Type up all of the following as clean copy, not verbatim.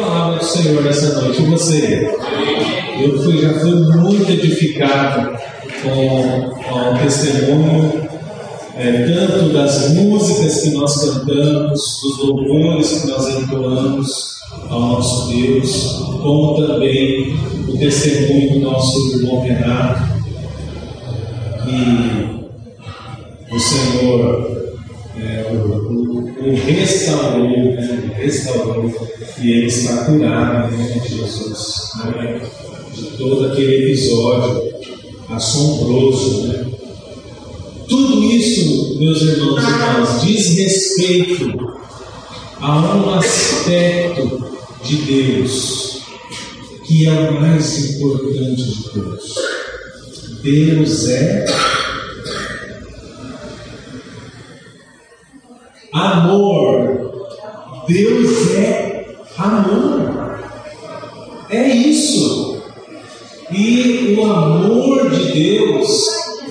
palavra do Senhor nessa noite. E você? Já fui muito edificado com o testemunho, tanto das músicas que nós cantamos, dos louvores que nós entoamos ao nosso Deus, como também o testemunho do nosso irmão Renato, que o Senhor o restaurou, e ele está curado em nome de Jesus, né? De todo aquele episódio assombroso, né? Tudo isso, meus irmãos e irmãs, diz respeito a um aspecto de Deus que é o mais importante de todos. Deus é amor. Deus é amor. É isso. E o amor de Deus,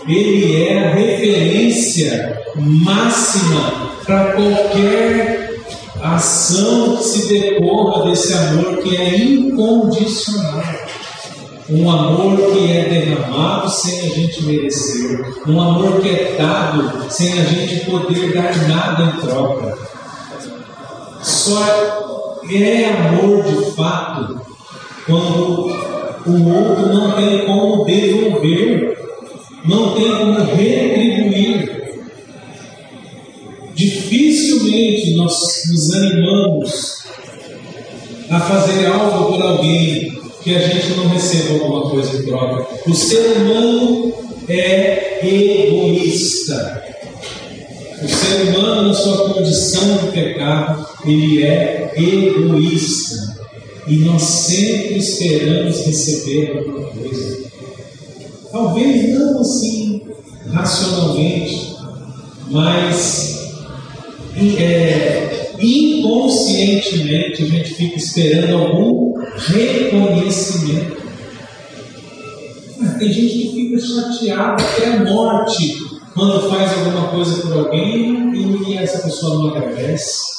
ele é a referência máxima para qualquer ação que se decorra desse amor que é incondicional. Um amor que é derramado sem a gente merecer. Um amor que é dado sem a gente poder dar nada em troca. Só é amor de fato quando o outro não tem como devolver, não tem como retribuir. Dificilmente nós nos animamos a fazer algo por alguém que a gente não receba alguma coisa em troca. O ser humano é egoísta. O ser humano, na sua condição de pecado, ele é egoísta. E nós sempre esperamos receber alguma coisa. Talvez não assim racionalmente, mas inconscientemente a gente fica esperando algum reconhecimento. Tem gente que fica chateada até a morte quando faz alguma coisa por alguém e essa pessoa não agradece.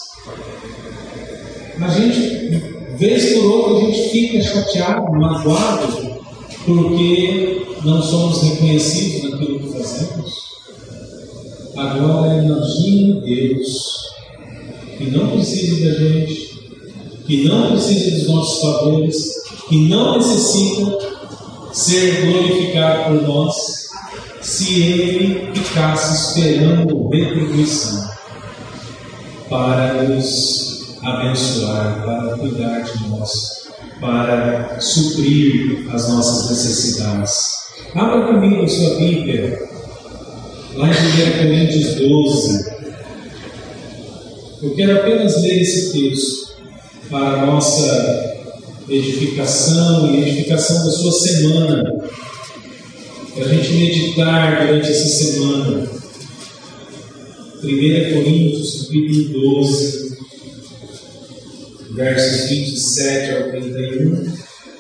A gente, vez por outra, a gente fica chateado, magoado, porque não somos reconhecidos naquilo que fazemos. Agora imagine Deus, que não precisa da gente, que não precisa dos nossos favores, que não necessita ser glorificado por nós, se Ele ficasse esperando retribuição para nos abençoar, para cuidar de nós, para suprir as nossas necessidades. Abra comigo a sua Bíblia, lá em 1 Coríntios 12. Eu quero apenas ler esse texto para a nossa edificação e edificação da sua semana, para a gente meditar durante essa semana. 1 Coríntios, capítulo 12, versos 27 ao 31,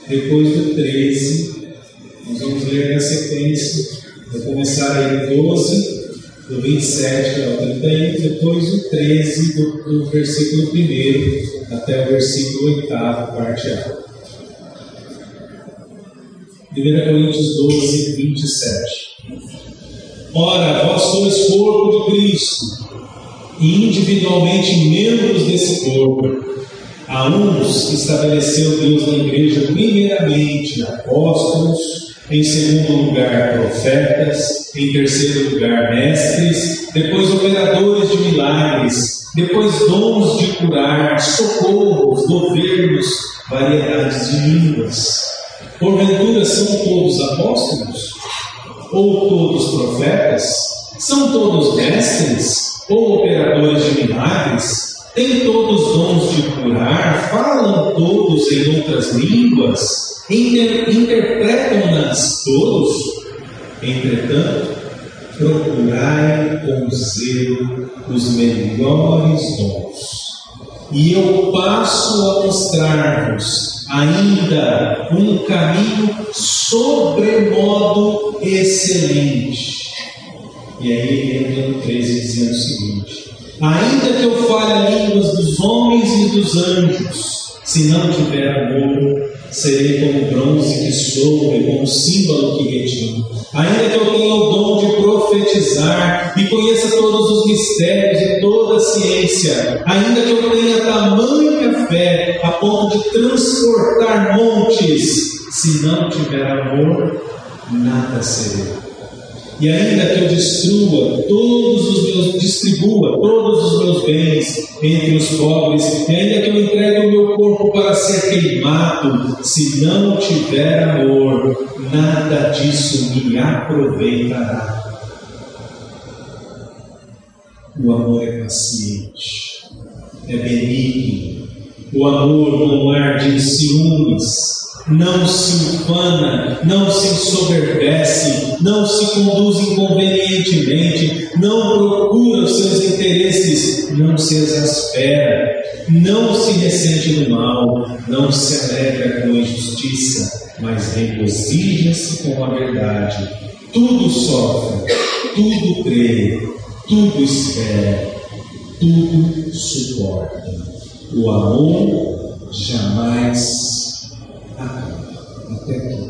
depois do 13, nós vamos ler na sequência. Vou começar aí 12, do 27 ao 31, depois o 13, do versículo 1 até o versículo 8, parte A. 1 Coríntios 12, 27. Ora, vós sois corpo de Cristo, e individualmente membros desse corpo. A uns que estabeleceu Deus na igreja, primeiramente apóstolos, em segundo lugar profetas, em terceiro lugar mestres, depois operadores de milagres, depois dons de curar, socorros, governos, variedades de línguas. Porventura são todos apóstolos? Ou todos profetas? São todos mestres? Ou operadores de milagres? Têm todos dons de curar? Falam todos em outras línguas? Interpretam-nas todos? Entretanto, procurai com zelo os melhores dons. E eu passo a mostrar-vos ainda um caminho sobremodo excelente. E aí ele entra no 13 dizendo o seguinte: ainda que eu fale a línguas dos homens e dos anjos, Se não tiver amor, serei como bronze que soa e como símbolo que retina. Ainda que eu tenha o dom de profetizar e conheça todos os mistérios e toda a ciência, ainda que eu tenha tamanha fé a ponto de transportar montes, se não tiver amor, nada serei. E ainda que eu distribua todos os meus bens entre os pobres, e ainda que eu entregue o meu corpo para ser queimado, se não tiver amor, nada disso me aproveitará. O amor é paciente, é benigno. O amor não arde em ciúmes, não se ufana, não se ensoberbece, não se conduz inconvenientemente, não procura os seus interesses, não se exaspera, não se ressente do mal, não se alegra com a injustiça, mas regozija-se com a verdade. Tudo sofre, tudo crê, tudo espera, tudo suporta. O amor jamais até aqui.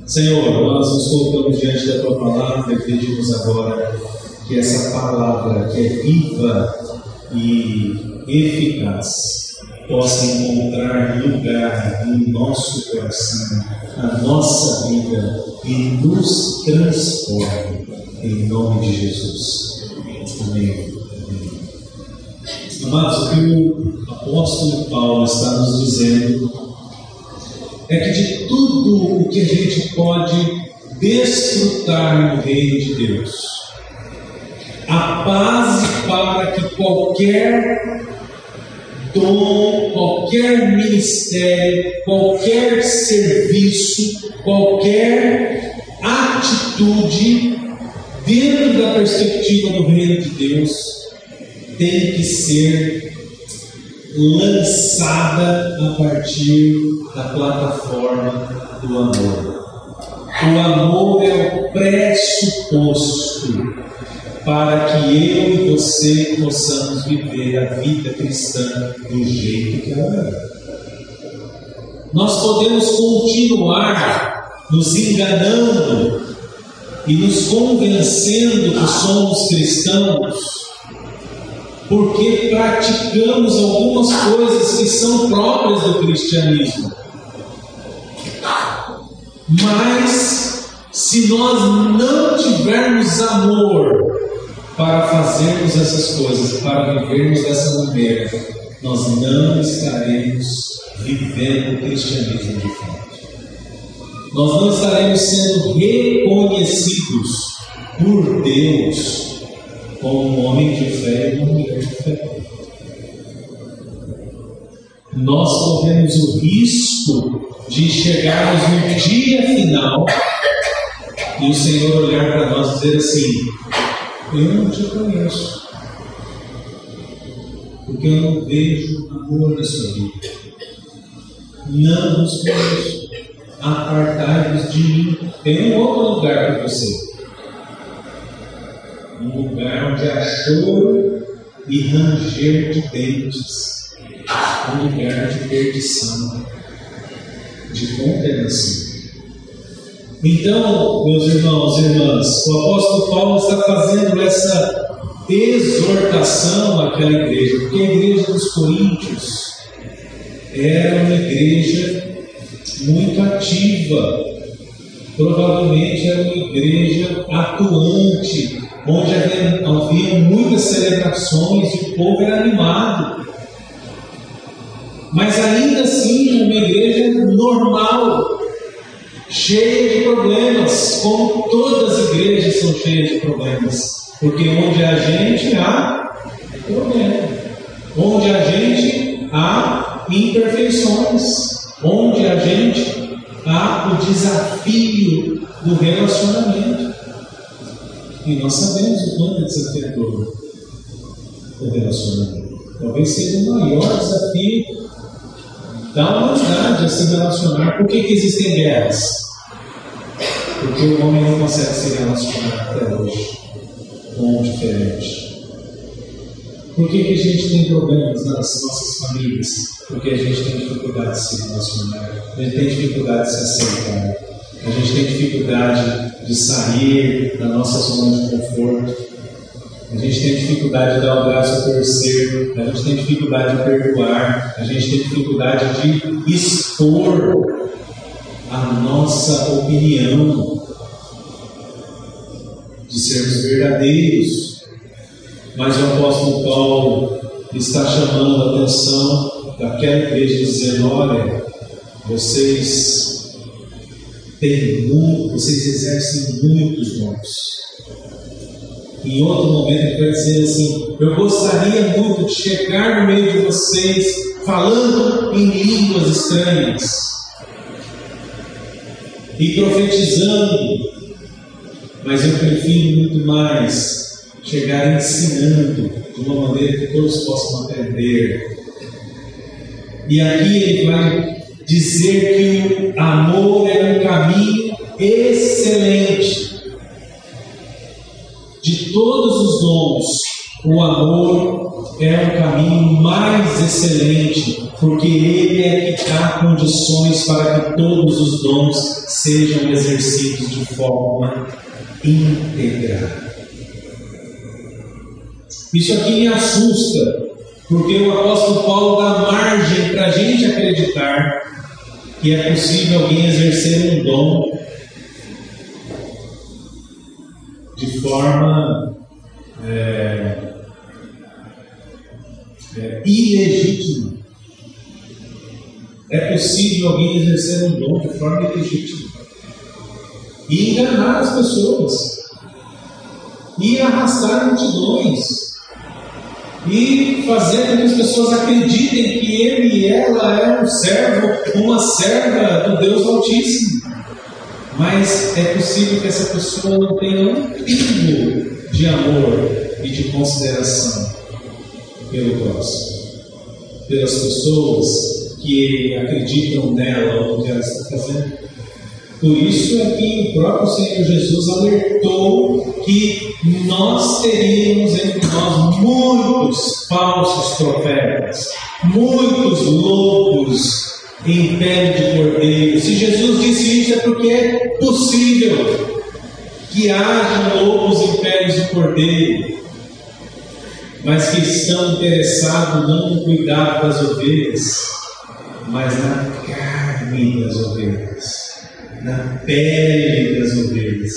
Senhor, nós nos colocamos diante da Tua palavra e pedimos agora que essa palavra, que é viva e eficaz, possa encontrar lugar no nosso coração, na nossa vida e nos transforme, em nome de Jesus. Amém. Amados, o que o apóstolo Paulo está nos dizendo é que de tudo o que a gente pode desfrutar no reino de Deus, a base para que qualquer dom, qualquer ministério, qualquer serviço, qualquer atitude dentro da perspectiva do reino de Deus tem que ser lançada a partir da plataforma do amor. O amor é o pressuposto para que eu e você possamos viver a vida cristã do jeito que ela é. Nós podemos continuar nos enganando e nos convencendo que somos cristãos porque praticamos algumas coisas que são próprias do cristianismo. Mas, se nós não tivermos amor para fazermos essas coisas, para vivermos dessa maneira, nós não estaremos vivendo o cristianismo de fato. Nós não estaremos sendo reconhecidos por Deus como um homem de fé e uma mulher de fé. Nós corremos o risco de chegarmos no dia final e o Senhor olhar para nós e dizer assim: eu não te conheço, porque eu não vejo amor na sua vida. Não nos conheço. Apartai-vos de mim. Tem um outro lugar para você. Um lugar onde há choro e ranger de dentes, um lugar de perdição, de condenação. Então, meus irmãos e irmãs, o apóstolo Paulo está fazendo essa exortação àquela igreja, porque a igreja dos Coríntios era uma igreja muito ativa, provavelmente era uma igreja atuante, onde havia muitas celebrações e o povo era animado. Mas ainda assim, uma igreja normal, cheia de problemas, como todas as igrejas são cheias de problemas. Porque onde há gente, há problema. Onde há gente, há imperfeições. Onde há gente, há o desafio do relacionamento. E nós sabemos o quanto é desafiador o relacionamento. Talvez seja o maior desafio da humanidade a se relacionar. Por que existem guerras? Porque o homem não consegue se relacionar até hoje com o diferente. Por que a gente tem problemas nas nossas famílias? Porque a gente tem dificuldade de se relacionar, a gente tem dificuldade de se aceitar, a gente tem dificuldade de sair da nossa zona de conforto, a gente tem dificuldade de dar o braço a torcer, a gente tem dificuldade de perdoar, a gente tem dificuldade de expor a nossa opinião, de sermos verdadeiros. Mas o apóstolo Paulo está chamando a atenção daquela igreja, dizendo: olha, vocês exercem muitos dons. Em outro momento ele vai dizer assim: eu gostaria muito de chegar no meio de vocês falando em línguas estranhas e profetizando, mas eu prefiro muito mais chegar ensinando de uma maneira que todos possam aprender. E aqui ele vai dizer que o amor é um caminho excelente. De todos os dons, o amor é um caminho mais excelente, porque ele é que dá condições para que todos os dons sejam exercidos de forma íntegra. Isso aqui me assusta, porque o apóstolo Paulo dá margem para a gente acreditar que é possível alguém exercer um dom de forma ilegítima. É possível alguém exercer um dom de forma ilegítima e enganar as pessoas, e arrastar multidões, e fazer com que as pessoas acreditem que ele e ela é um servo, uma serva do Deus Altíssimo. Mas é possível que essa pessoa não tenha um pingo de amor e de consideração pelo próximo, pelas pessoas que acreditam nela ou no que ela está fazendo. Por isso é que o próprio Senhor Jesus alertou que nós teríamos entre nós muitos falsos profetas, muitos lobos em pele de cordeiro. Se Jesus disse isso, é porque é possível que haja lobos em pele de cordeiro, mas que estão interessados não no cuidado das ovelhas, mas na carne das ovelhas, na pele das ovelhas,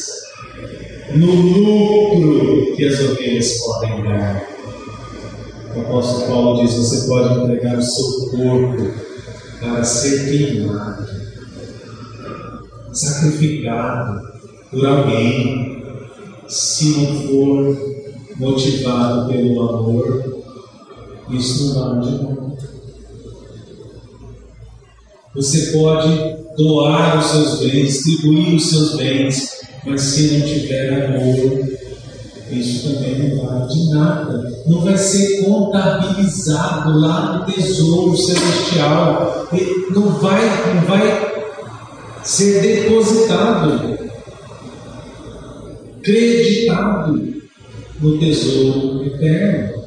no lucro que as ovelhas podem dar. O apóstolo Paulo diz: você pode entregar o seu corpo para ser queimado, sacrificado por alguém, se não for motivado pelo amor, isso não vale de nada. Você pode doar os seus bens, distribuir os seus bens, mas se não tiver amor, isso também não vale de nada. Não vai ser contabilizado lá no tesouro celestial. Não vai ser depositado, creditado no tesouro eterno,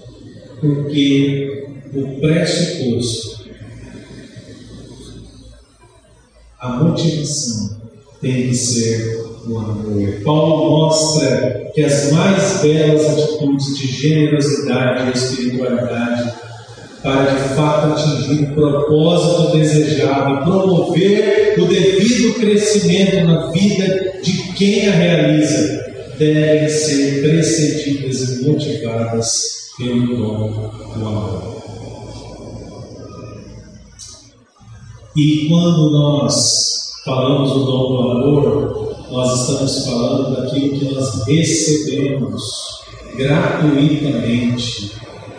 porque o pressuposto, a motivação tem que ser o amor. Paulo mostra que as mais belas atitudes de generosidade e espiritualidade, para de fato atingir o propósito desejado e promover o devido crescimento na vida de quem a realiza, devem ser precedidas e motivadas pelo dom do amor. E quando nós falamos do dom do amor, nós estamos falando daquilo que nós recebemos gratuitamente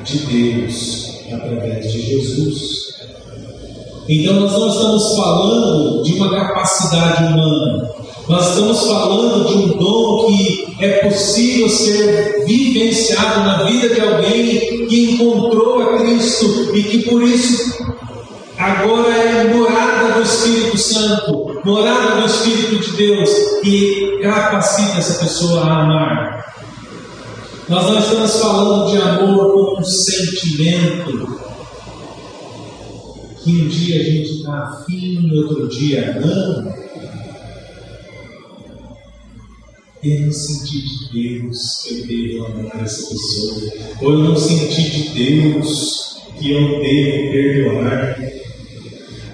de Deus através de Jesus. Então nós não estamos falando de uma capacidade humana, nós estamos falando de um dom que é possível ser vivenciado na vida de alguém que encontrou a Cristo e que por isso agora é morada do Espírito Santo, morada do Espírito de Deus, que capacita essa pessoa a amar. Nós não estamos falando de amor como um sentimento que um dia a gente está afim e outro dia não. Eu não senti de Deus que eu devo amar essa pessoa, ou eu não senti de Deus que eu devo perdoar.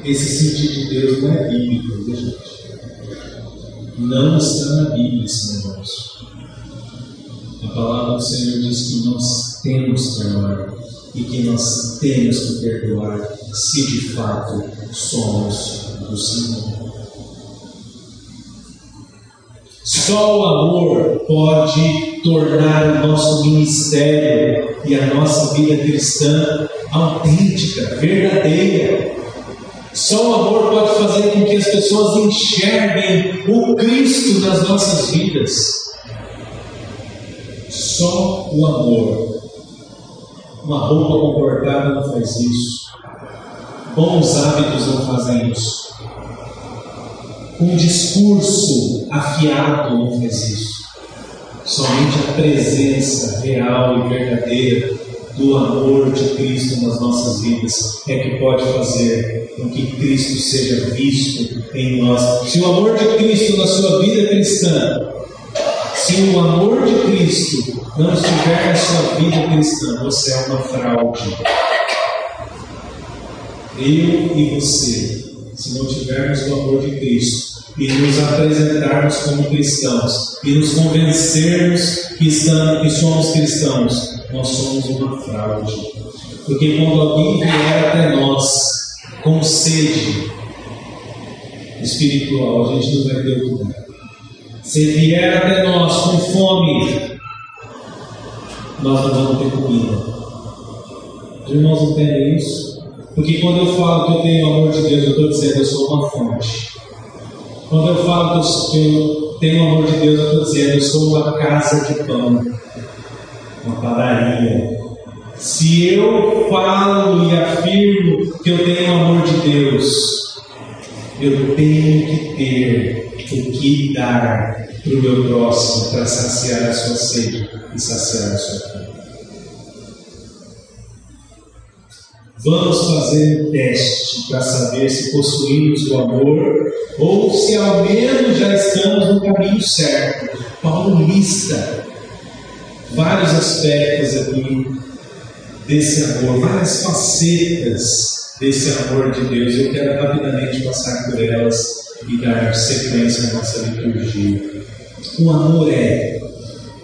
Esse sentir de Deus não é bíblico, viu, gente? Não está na Bíblia esse negócio. A palavra do Senhor diz que nós temos que amar e que nós temos que perdoar se de fato somos do Senhor. Só o amor pode tornar o nosso ministério e a nossa vida cristã autêntica, verdadeira. Só o amor pode fazer com que as pessoas enxerguem o Cristo nas nossas vidas. Só o amor. Uma roupa comportada não faz isso. Bons hábitos não fazem isso. Um discurso afiado não faz isso. Somente a presença real e verdadeira do amor de Cristo nas nossas vidas é que pode fazer com que Cristo seja visto em nós. Se o amor de Cristo na sua vida cristã, se o amor de Cristo não estiver na sua vida cristã, você é uma fraude. Eu e você, se não tivermos o amor de Cristo e nos apresentarmos como cristãos e nos convencermos que somos cristãos, nós somos uma fraude. Porque quando alguém vier até nós com sede espiritual, a gente não vai ter o que dar. Se vier até nós com fome, nós não vamos ter comida. Os irmãos entendem isso? Porque quando eu falo que eu tenho o amor de Deus, eu estou dizendo que eu sou uma fonte. Quando eu falo que eu tenho o amor de Deus, eu estou dizendo que eu sou uma casa de pão, uma padaria. Se eu falo e afirmo que eu tenho o amor de Deus, eu tenho que ter o que dar para o meu próximo para saciar a sua sede e saciar a sua fome. Vamos fazer um teste para saber se possuímos o amor ou se ao menos já estamos no caminho certo. Paulo lista vários aspectos aqui desse amor, várias facetas desse amor de Deus. Eu quero rapidamente passar por elas e dar sequência à nossa liturgia. O amor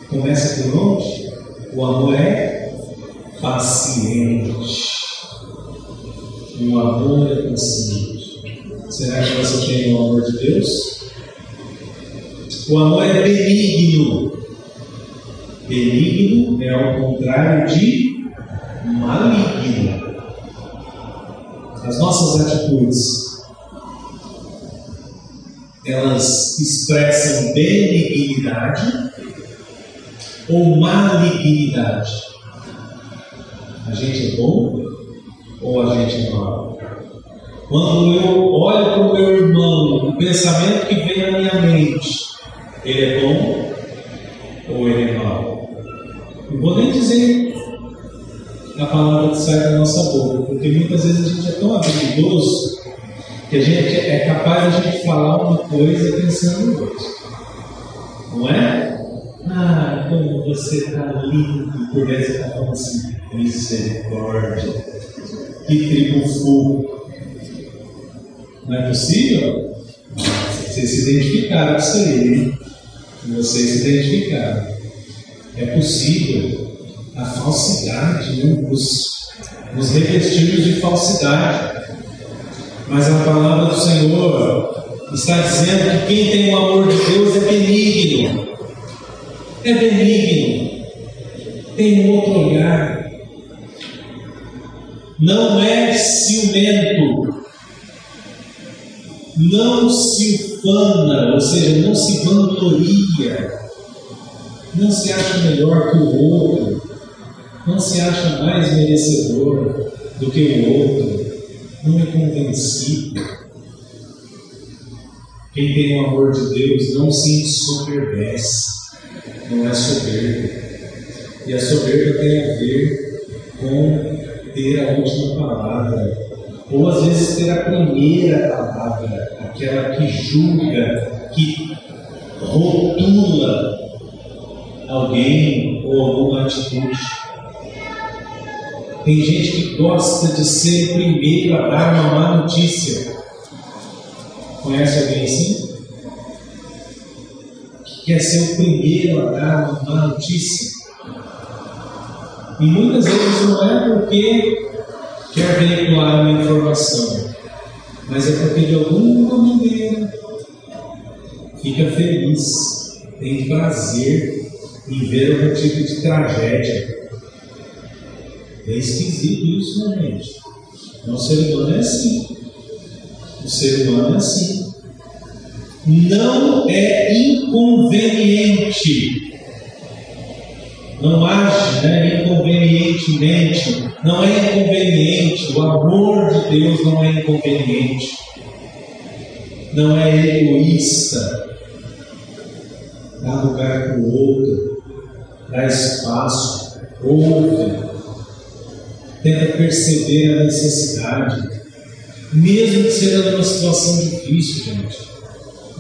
começa por onde? O amor é paciente. O amor é paciente. Será que você tem o amor de Deus? O amor é benigno. Benigno é ao contrário de maligno. As nossas atitudes, elas expressam benignidade ou malignidade? A gente é bom ou a gente é mau? Quando eu olho para o meu irmão, o pensamento que vem na minha mente, ele é bom ou ele é mau? Não vou nem dizer a palavra que sai da nossa boca, porque muitas vezes a gente é tão habilidoso que a gente é capaz de a gente falar uma coisa pensando em outra. Não é? Ah, como você está lindo, por vezes você está falando assim, misericórdia, que tribo. Não é possível? Vocês se identificaram com isso aí, hein? Vocês se identificaram. É possível a falsidade, né? Nos revestirmos de falsidade. Mas a palavra do Senhor está dizendo que quem tem o amor de Deus é benigno. É benigno. Tem um outro olhar. Não é ciumento. Não se ufana, ou seja, não se vangloria. Não se acha melhor que o outro. Não se acha mais merecedor do que o outro. Não é convencido. Quem tem o amor de Deus não se ensoberbece. Não é soberbo. E a soberba tem a ver com ter a última palavra, ou às vezes ter a primeira palavra, aquela que julga, que rotula alguém ou alguma atitude. Tem gente que gosta de ser o primeiro a dar uma má notícia. Conhece alguém assim? Que quer ser o primeiro a dar uma má notícia. E muitas vezes não é porque quer veicular uma informação, mas é porque de alguma maneira fica feliz, tem prazer em ver algum tipo de tragédia. É esquisito isso, né, gente? O ser humano é assim. O ser humano é assim. Não é inconveniente. Não age, né, inconvenientemente. Não é inconveniente. O amor de Deus não é inconveniente. Não é egoísta. Dá lugar para o outro. Dá espaço. Ouve. Tenta perceber a necessidade, mesmo que seja numa situação difícil, gente,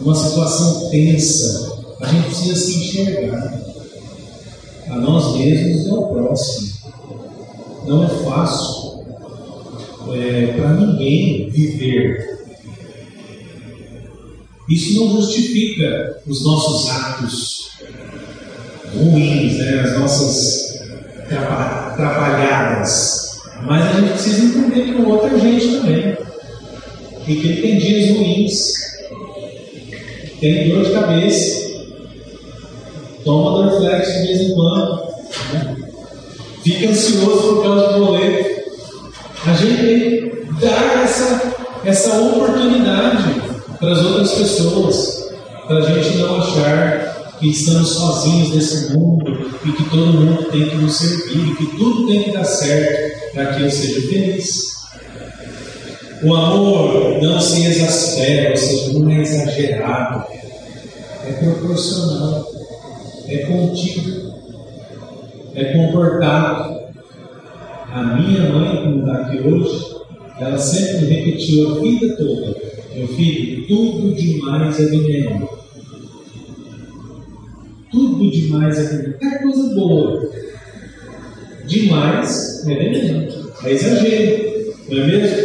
uma situação tensa, a gente precisa se enxergar a nós mesmos e ao próximo. Não é fácil para ninguém viver. Isso não justifica os nossos atos ruins, né? As nossas trabalhadas. Mas a gente precisa entender que o outro é gente também. E que ele tem dias ruins. Tem dor de cabeça. Toma Dorflex de vez em quando. Né? Fica ansioso por causa do boleto. A gente tem que dar essa oportunidade para as outras pessoas. Para a gente não achar que estamos sozinhos nesse mundo e que todo mundo tem que nos servir e que tudo tem que dar certo para que eu seja feliz. O amor não se exaspera, ou seja, não é exagerado, é proporcional, é contido, é comportado. A minha mãe, como está aqui hoje, ela sempre repetiu a vida toda: meu filho, tudo demais é veneno. Tudo demais é veneno. É coisa boa. Demais é veneno. É exagero. Não é mesmo?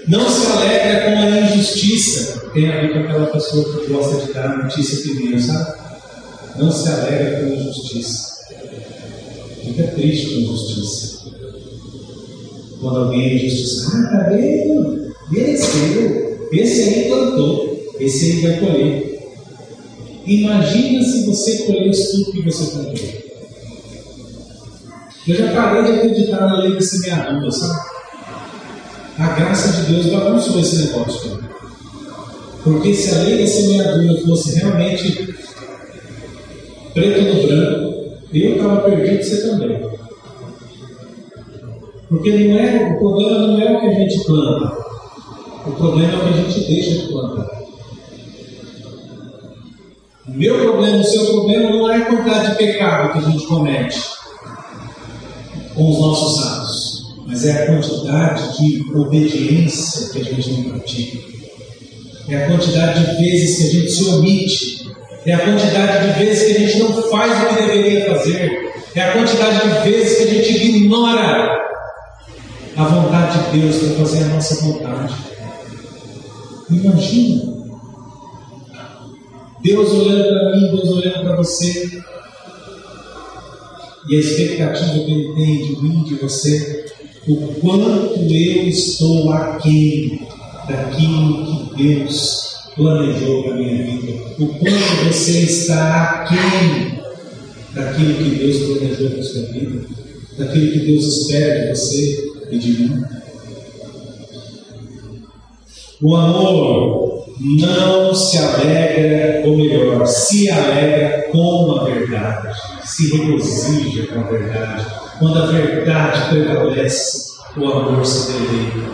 Não se alegra com a injustiça. Tem a ver com aquela pessoa que gosta de dar notícia primeiro, sabe? Não se alegra com a injustiça. Fica triste com a injustiça. Quando alguém é injustiçado, tá vendo? Mereceu. Esse aí plantou. Esse aí vai colher. Imagina se você colhesse tudo que você plantou. Eu já parei de acreditar na lei da semeadura, sabe? A graça de Deus bagunçou esse negócio, cara. Porque se a lei da semeadura fosse realmente preto no branco, eu estava perdido, você também. Porque o problema não é o que a gente planta, o problema é o que a gente deixa de plantar. O meu problema, o seu problema não é a quantidade de pecado que a gente comete com os nossos atos, mas é a quantidade de obediência que a gente não pratica. É a quantidade de vezes que a gente se omite. É a quantidade de vezes que a gente não faz o que deveria fazer. É a quantidade de vezes que a gente ignora a vontade de Deus para fazer a nossa vontade. Imagina Deus olhando para mim, Deus olhando para você, e a expectativa que Ele tem de mim, de você, o quanto eu estou aquém daquilo que Deus planejou para a minha vida, o quanto você está aquém daquilo que Deus planejou para a sua vida, daquilo que Deus espera de você e de mim. O amor não se alegra, ou melhor, se alegra com a verdade, se regozija com a verdade. Quando a verdade prevalece, o amor se deleita,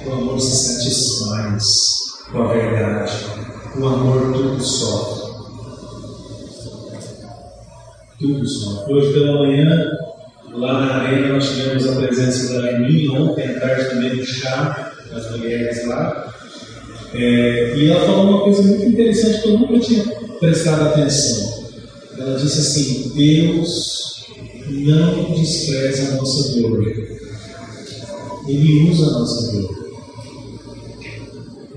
o amor se satisfaz com a verdade, o amor tudo sofre. Tudo sofre. Hoje pela manhã, lá na arena, nós tivemos a presença da Aline, ontem à tarde também no chá, as mulheres lá. E ela falou uma coisa muito interessante que eu nunca tinha prestado atenção. Ela disse assim: Deus não despreza a nossa dor, Ele usa a nossa dor.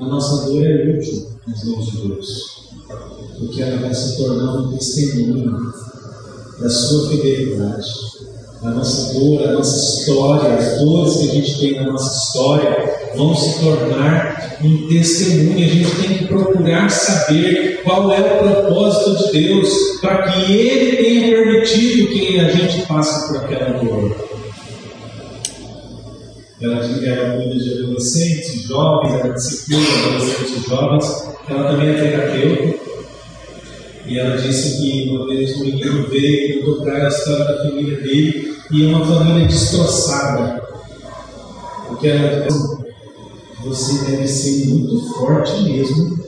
A nossa dor é útil nas mãos de Deus, porque ela vai se tornar um testemunho da sua fidelidade. A nossa dor, a nossa história, as dores que a gente tem na nossa história vão se tornar um testemunho. A gente tem que procurar saber qual é o propósito de Deus para que Ele tenha permitido que a gente passe por aquela dor. Ela cuida de adolescentes, jovens, ela disciplina adolescentes e jovens. Ela também é terapeuta. E ela disse que uma vez um menino veio e contou para ela a história da família dele, e é uma família destroçada. Porque ela disse: você deve ser muito forte mesmo,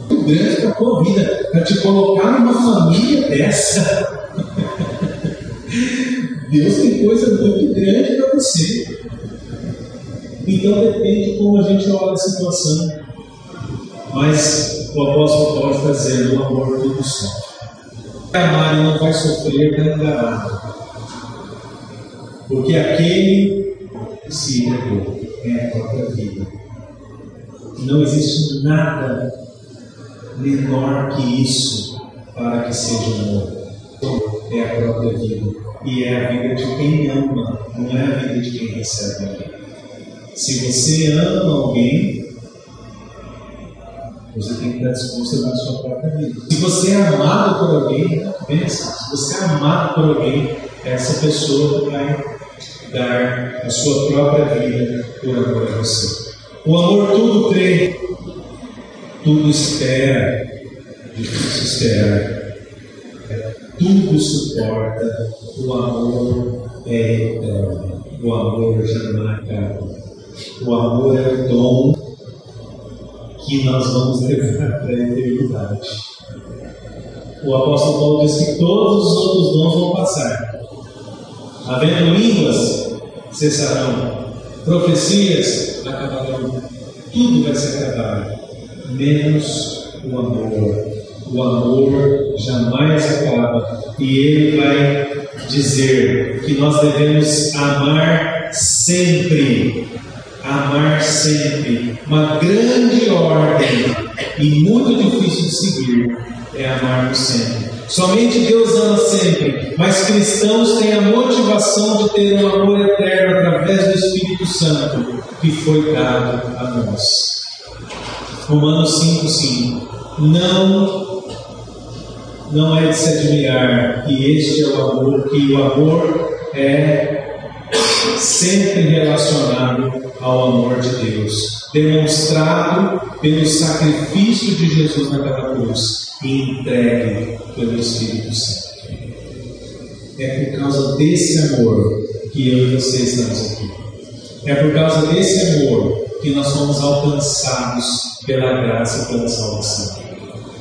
muito grande para a tua vida, para te colocar numa família dessa. Deus tem coisa muito grande para você. Então depende de como a gente olha a situação. Mas o apóstolo Paulo está dizendo: o amor tudo sofre. Amar não vai sofrer, está enganado. Porque aquele que se entregou é a própria vida. Não existe nada menor que isso para que seja amor. É a própria vida. E é a vida de quem ama, não é a vida de quem recebe alguém. Se você ama alguém, você tem que estar disposto a dar a sua própria vida. Se você é amado por alguém, pensa, se você é amado por alguém, é essa pessoa que vai dar a sua própria vida por amor a você. O amor tudo crê, tudo espera, difícil esperar, tudo suporta. O amor é eterno, o amor jamais acaba. O amor é o dom que nós vamos levar para a eternidade. O apóstolo Paulo diz que todos os outros dons vão passar. Havendo línguas, cessarão. Profecias, acabarão. Tudo vai se acabar, menos o amor. O amor jamais acaba. E ele vai dizer que nós devemos amar sempre. Amar sempre. Uma grande ordem e muito difícil de seguir é amarmos sempre. Somente Deus ama sempre, mas cristãos têm a motivação de ter um amor eterno através do Espírito Santo que foi dado a nós. Romanos 5,5. Não é de se admirar que este é o amor, que o amor é sempre relacionado ao amor de Deus, demonstrado pelo sacrifício de Jesus naquela cruz e entregue pelo Espírito Santo. É por causa desse amor que eu e você estamos aqui. É por causa desse amor que nós somos alcançados pela graça e pela salvação.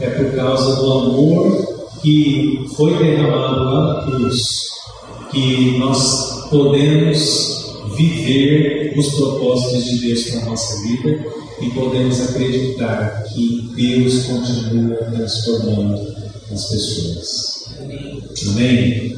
É por causa do amor que foi derramado lá na cruz que nós podemos viver os propósitos de Deus para a nossa vida e podemos acreditar que Deus continua transformando as pessoas. Amém?